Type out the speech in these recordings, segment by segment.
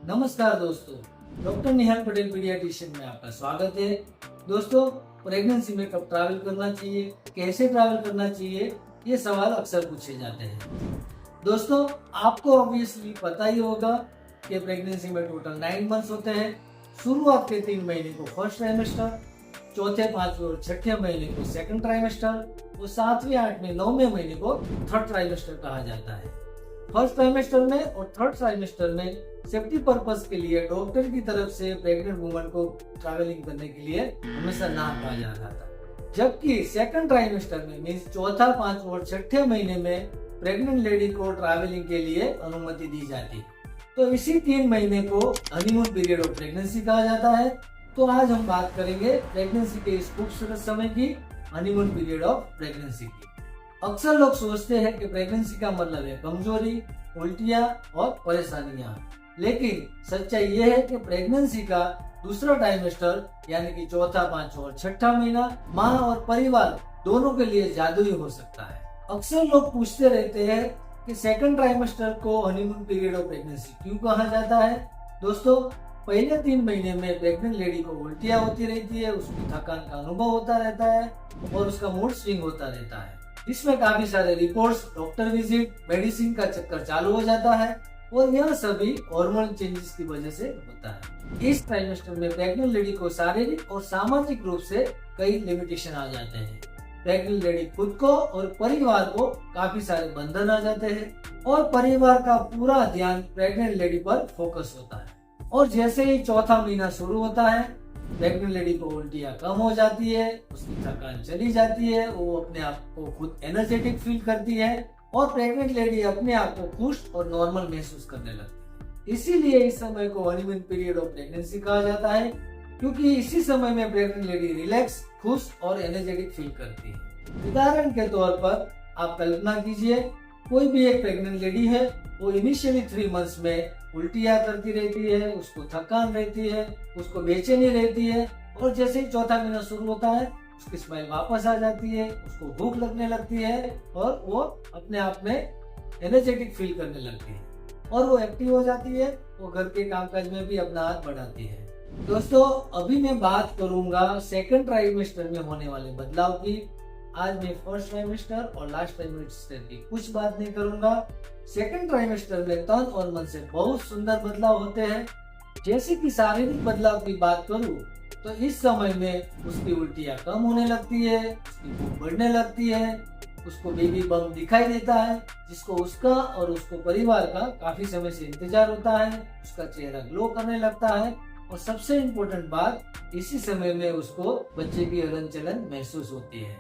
नमस्कार दोस्तों, डॉक्टर निहाल पटेल पीडियाट्रिशियन में आपका स्वागत है। दोस्तों, प्रेगनेंसी में कब ट्रैवल करना चाहिए, कैसे ट्रैवल करना चाहिए, ये सवाल अक्सर पूछे जाते हैं। दोस्तों, आपको ऑब्वियसली पता ही होगा कि प्रेगनेंसी में टोटल 9 मंथ्स होते हैं। शुरुआत के 3 महीने को फर्स्ट ट्राइमेस्टर, चौथे, पांचवें और छठे महीने को सेकंड ट्राइमेस्टर और 7वें, 8वें, 9वें महीने को थर्ड ट्राइमेस्टर कहा जाता है। फर्स्ट ट्राइमेस्टर में और थर्ड ट्राइमेस्टर में सेफ्टी पर्पस के लिए डॉक्टर की तरफ से प्रेग्नेंट वुमन को ट्रैवलिंग करने के लिए हमेशा ना कहा जाता था, जबकि सेकंड ट्राइमेस्टर में मींस चौथा, पांचवा और छठे महीने में प्रेग्नेंट लेडी को ट्रैवलिंग के लिए अनुमति दी जाती है। तो इसी 3 महीने को हनीमून पीरियड ऑफ प्रेगनेंसी कहा जाता है। तो आज हम बात करेंगे प्रेगनेंसी के इस खूबसूरत समय की, हनीमून पीरियड ऑफ प्रेगनेंसी की। अक्सर लोग सोचते हैं कि प्रेगनेंसी का मतलब है कमजोरी, उल्टियां और परेशानियां, लेकिन सच्चाई यह है कि प्रेगनेंसी का दूसरा ट्राइमेस्टर यानी कि चौथा, पांचवा और छठा महीना माँ और परिवार दोनों के लिए जादुई हो सकता है। अक्सर लोग पूछते रहते हैं कि सेकंड ट्राइमेस्टर को हनीमून पीरियड ऑफ प्रेगनेंसी क्यों कहा जाता है। दोस्तों, पहले 3 महीने में प्रेग्नेंट लेडी को उल्टियां होती रहती है, उसको थकान का अनुभव होता रहता है और उसका मूड स्विंग होता रहता है। इसमें काफी सारे रिपोर्ट्स, डॉक्टर विजिट, मेडिसिन का चक्कर चालू हो जाता है और यह सभी हार्मोनल चेंजेस की वजह से होता है। इस ट्राइमेस्टर में प्रेग्नेंट लेडी को शारीरिक और सामाजिक रूप से कई लिमिटेशन आ जाते हैं। प्रेग्नेंट लेडी खुद को और परिवार को काफी सारे बंधन आ जाते हैं और परिवार का पूरा ध्यान प्रेग्नेंट लेडी पर फोकस होता है। और जैसे ही चौथा महीना शुरू होता है, प्रेग्नेंट लेडी को उल्टियां कम हो जाती है, उसकी थकान चली जाती है, वो अपने आप को खुद एनर्जेटिक फील करती है और प्रेग्नेंट लेडी अपने आप को खुश और नॉर्मल महसूस करने लगती है। इसीलिए इस समय को हनीमून पीरियड ऑफ प्रेगनेंसी कहा जाता है, क्योंकि इसी समय में प्रेग्नेंट लेडी रिलैक्स, खुश और एनर्जेटिक फील करती है। उदाहरण के तौर पर आप कल्पना कीजिए, कोई भी एक प्रेग्नेंट लेडी है, वो इनिशियली 3 मंथ्स में उल्टियां करती रहती है, उसको थकान रहती है, उसको बेचैनी रहती है और जैसे ही चौथा महीना शुरू होता है, उसकी स्माइल वापस आ जाती है, उसको भूख लगने लगती है और वो अपने आप में एनर्जेटिक फील करने लगती है और वो एक्टिव हो जाती है, वो घर के कामकाज में भी अपना हाथ बढ़ाती है। दोस्तों, अभी मैं बात करूंगा सेकंड ट्राइमेस्टर में होने वाले बदलाव की। आज मैं फर्स्ट ट्राइमेस्टर और लास्ट ट्राइमेस्टर की कुछ बात नहीं करूंगा। सेकंड ट्राइमेस्टर में तन और मन से बहुत सुंदर बदलाव होते हैं। जैसे कि शारीरिक बदलाव की बात करूं तो इस समय में उसकी उल्टियां कम होने लगती है, उसकी भूख बढ़ने लगती है, उसको बेबी बम दिखाई देता है, जिसको उसका और उसको परिवार का काफी समय से इंतजार होता है, उसका चेहरा ग्लो करने लगता है और सबसे इम्पोर्टेंट बात, इसी समय में उसको बच्चे की हलन चलन महसूस होती है।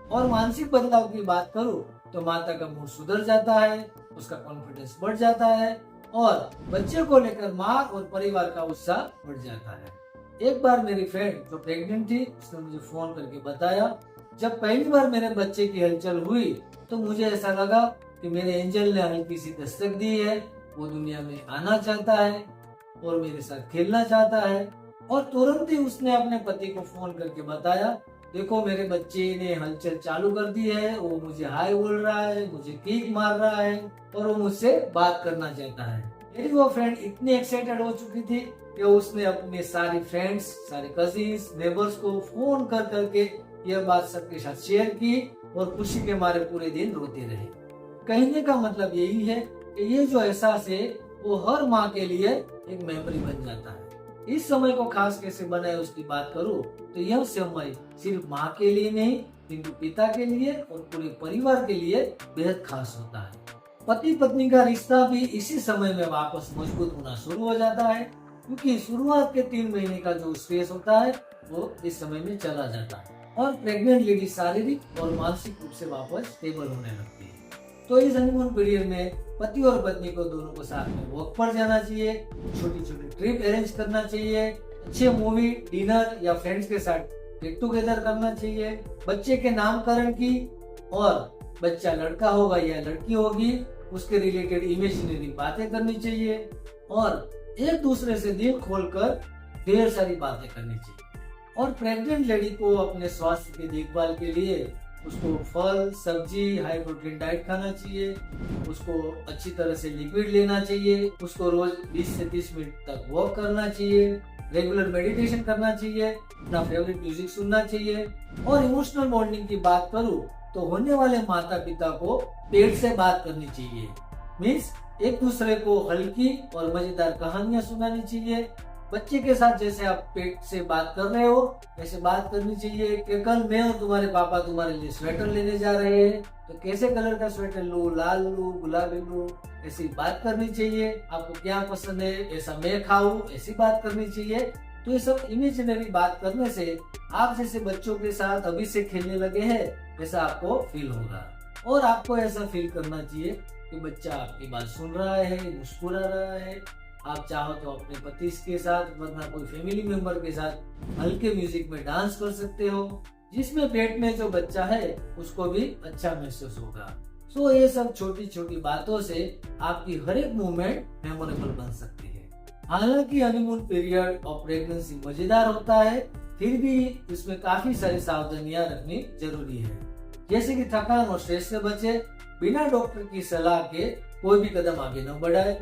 और मानसिक बदलाव की बात करूं तो माता का मूड सुधर जाता है, उसका कॉन्फिडेंस बढ़ जाता है और बच्चे को लेकर माँ और परिवार का उत्साह बढ़ जाता है। एक बार मेरी फ्रेंड जो प्रेग्नेंट थी, उसने मुझे फोन करके बताया, जब पहली बार मेरे बच्चे की हलचल हुई तो मुझे ऐसा लगा कि मेरे एंजल ने हल्की सी दस्तक दी है, वो दुनिया में आना चाहता है और मेरे साथ खेलना चाहता है। और तुरंत ही उसने अपने पति को फोन करके बताया, देखो मेरे बच्चे ने हलचल चालू कर दी है, वो मुझे हाय बोल रहा है, मुझे किक मार रहा है और वो मुझसे बात करना चाहता है। मेरी वो फ्रेंड इतनी एक्साइटेड हो चुकी थी कि उसने अपने सारे फ्रेंड्स, सारे कजिन्स, नेबर्स को फोन कर करके यह बात सबके साथ शेयर की और खुशी के मारे पूरे दिन रोती रही। कहने का मतलब यही है कि ये जो एहसास है वो हर माँ के लिए एक मेमोरी बन जाता है। इस समय को खास कैसे बनाए उसकी बात करूं तो यह समय सिर्फ माँ के लिए नहीं, किंतु पिता के लिए और पूरे परिवार के लिए बेहद खास होता है। पति पत्नी का रिश्ता भी इसी समय में वापस मजबूत होना शुरू हो जाता है, क्योंकि शुरुआत के 3 महीने का जो स्ट्रेस होता है वो इस समय में चला जाता है और प्रेग्नेंट लेडी शारीरिक और मानसिक रूप से वापस स्टेबल होने लगती है। तो इस हनीमून पीरियड में पति और पत्नी को दोनों को साथ में वॉक पर जाना चाहिए, छोटी छोटी ट्रिप अरेंज करना चाहिए, अच्छे मूवी, डिनर या फ्रेंड्स के साथ गेट टुगेदर करना चाहिए, बच्चे के नामकरण की और बच्चा लड़का होगा या लड़की होगी उसके रिलेटेड इमेजिनरी बातें करनी चाहिए और एक दूसरे से दिल खोलकर ढेर सारी बातें करनी चाहिए। और प्रेग्नेंट लेडी को अपने स्वास्थ्य की देखभाल के लिए उसको फल, सब्जी, हाई प्रोटीन डाइट खाना चाहिए, उसको अच्छी तरह से लिक्विड लेना चाहिए, उसको रोज 20 से 30 मिनट तक वॉक करना चाहिए, रेगुलर मेडिटेशन करना चाहिए, अपना फेवरेट म्यूजिक सुनना चाहिए। और इमोशनल बॉन्डिंग की बात करूँ तो होने वाले माता पिता को पेट से बात करनी चाहिए। मीन्स एक दूसरे को हल्की और मजेदार कहानियां सुनानी चाहिए। बच्चे के साथ जैसे आप पेट से बात कर रहे हो वैसे बात करनी चाहिए कि कल मैं और तुम्हारे पापा तुम्हारे लिए स्वेटर लेने जा रहे हैं, तो कैसे कलर का स्वेटर लूं, लाल लूं, गुलाबी लूं, ऐसी बात करनी चाहिए। आपको क्या पसंद है, ऐसा मैं खाऊं, ऐसी बात करनी चाहिए। तो ये सब इमेजिनरी बात करने से आप जैसे बच्चों के साथ अभी से खेलने लगे हैं वैसा आपको फील होगा। और आपको ऐसा फील करना चाहिए कि बच्चा आपकी बात सुन रहा है, मुस्कुरा रहा है। आप चाहो तो अपने पति के साथ वरना कोई फैमिली मेंबर के साथ हल्के म्यूजिक में डांस कर सकते हो, जिसमें पेट में जो बच्चा है उसको भी अच्छा महसूस होगा। सो ये सब छोटी छोटी बातों से आपकी हर एक मूवमेंट मेमोरेबल बन सकती है। हालांकि हनीमून पीरियड और प्रेगनेंसी मजेदार होता है, फिर भी इसमें काफी सारी सावधानियां रखनी जरूरी है। जैसे कि थकान और स्ट्रेस से बचे, बिना डॉक्टर की सलाह के कोई भी कदम आगे न बढ़ाए,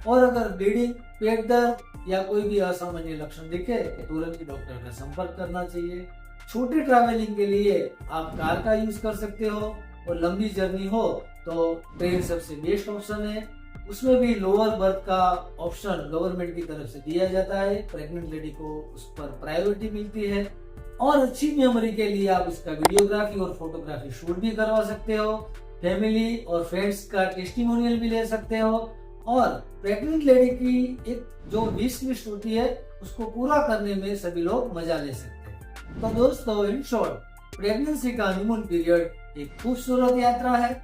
और अगर ब्लीडिंग, पेट दर्द या कोई भी असामान्य लक्षण दिखे तो तुरंत ही डॉक्टर का संपर्क करना चाहिए। छोटी ट्रैवलिंग के लिए आप कार का यूज कर सकते हो, और लंबी जर्नी हो तो ट्रेन सबसे बेस्ट ऑप्शन है। उसमें भी लोअर बर्थ का ऑप्शन गवर्नमेंट की तरफ से दिया जाता है, प्रेग्नेंट लेडी को उस पर प्रायोरिटी मिलती है। और अच्छी मेमोरी के लिए आप इसका वीडियोग्राफी और फोटोग्राफी शूट भी करवा सकते हो, फैमिली और फ्रेंड्स का टेस्टिमोनियल भी ले सकते हो, और प्रेग्नेंट लेडी की एक जो विश लिस्ट होती है उसको पूरा करने में सभी लोग मजा ले सकते हैं। तो दोस्तों, इन शॉर्ट प्रेगनेंसी का हनीमून पीरियड एक खूबसूरत यात्रा है।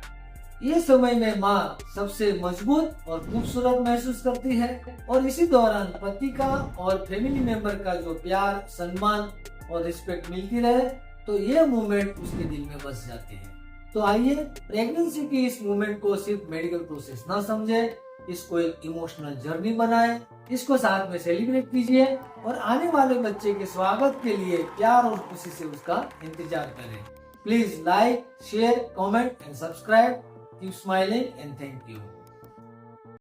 ये समय में माँ सबसे मजबूत और खूबसूरत महसूस करती है, और इसी दौरान पति का और फैमिली मेंबर का जो प्यार, सम्मान और रिस्पेक्ट मिलती रहे तो ये मूवमेंट उसके दिल में बस जाते हैं। तो आइए प्रेगनेंसी की इस मूवमेंट को सिर्फ मेडिकल प्रोसेस ना समझे, इसको एक इमोशनल जर्नी बनाए, इसको साथ में सेलिब्रेट कीजिए, और आने वाले बच्चे के स्वागत के लिए प्यार और खुशी से उसका इंतजार करें। Please like, share, comment and subscribe. Keep smiling and thank you.